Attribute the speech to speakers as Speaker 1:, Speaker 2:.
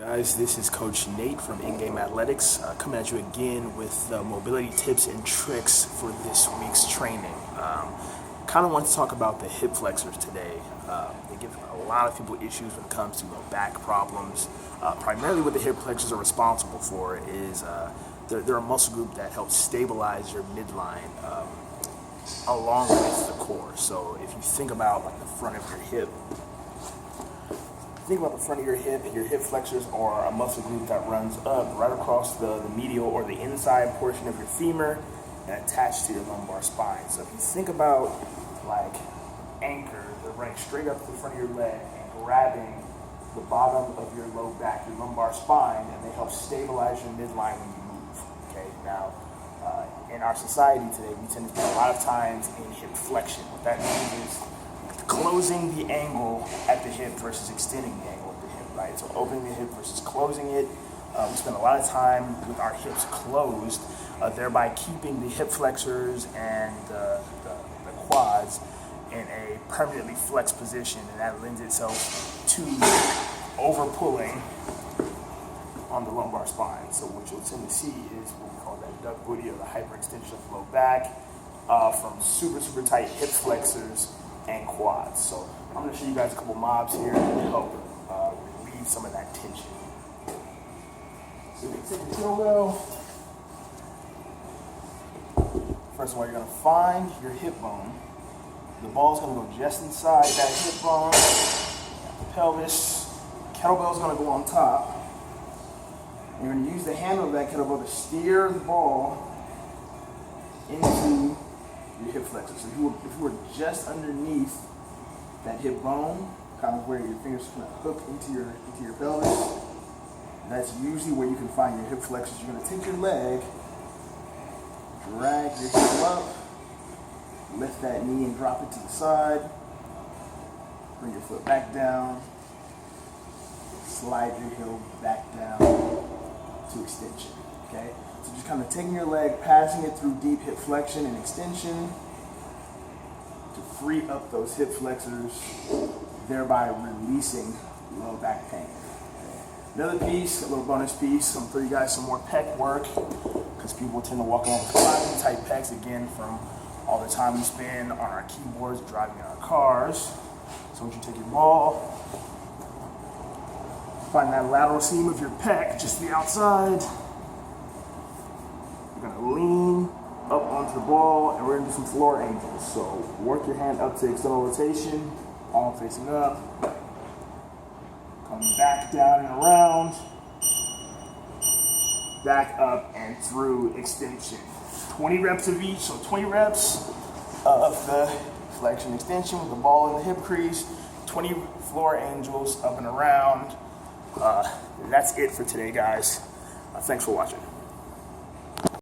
Speaker 1: Guys, this is Coach Nate from In-Game Athletics coming at you again with mobility tips and tricks for this week's training. Kind of want to talk about the hip flexors today. They give a lot of people issues when it comes to back problems. Primarily what the hip flexors are responsible for is they're a muscle group that helps stabilize your midline along with the core. So if you think about the front of your hip, think about the front of your hip flexors are a muscle group that runs up right across the medial or the inside portion of your femur and attached to your lumbar spine. So if you think about anchors, they're running straight up the front of your leg and grabbing the bottom of your low back, your lumbar spine, and they help stabilize your midline when you move. Okay, now in our society today, we tend to spend a lot of times in hip flexion. What that means is closing the angle at the hip versus extending the angle at the hip, right? So opening the hip versus closing it. We spend a lot of time with our hips closed, thereby keeping the hip flexors and the quads in a permanently flexed position, and that lends itself to over-pulling on the lumbar spine. So what you'll tend to see is what we call that duck booty or the hyperextension of the low back from super tight hip flexors and quads. So I'm going to show you guys a couple mobs here to help relieve some of that tension. So you can take the kettlebell. First of all, you're going to find your hip bone. The ball is going to go just inside that hip bone, the pelvis. Kettlebell is going to go on top. And you're going to use the handle of that kettlebell to steer the ball into your hip flexor. So if you were just underneath that hip bone, kind of where your fingers kind of hook into your pelvis, that's usually where you can find your hip flexors. You're going to take your leg, drag your hip up, lift that knee and drop it to the side, bring your foot back down, slide your heel back down to extension. Okay? So just kind of taking your leg, passing it through deep hip flexion and extension to free up those hip flexors, thereby releasing low back pain. Another piece, a little bonus piece, I'm for you guys some more pec work, because people tend to walk around with clogging tight pecs, again, from all the time we spend on our keyboards, driving in our cars. So once you take your ball, find that lateral seam of your pec, just the outside. You're going to lean up onto the ball, and we're going to do some floor angels. So work your hand up to external rotation, palm facing up. Come back down and around. Back up and through extension. 20 reps of each, so 20 reps of the flexion extension with the ball in the hip crease. 20 floor angels up and around. That's it for today, guys. Thanks for watching.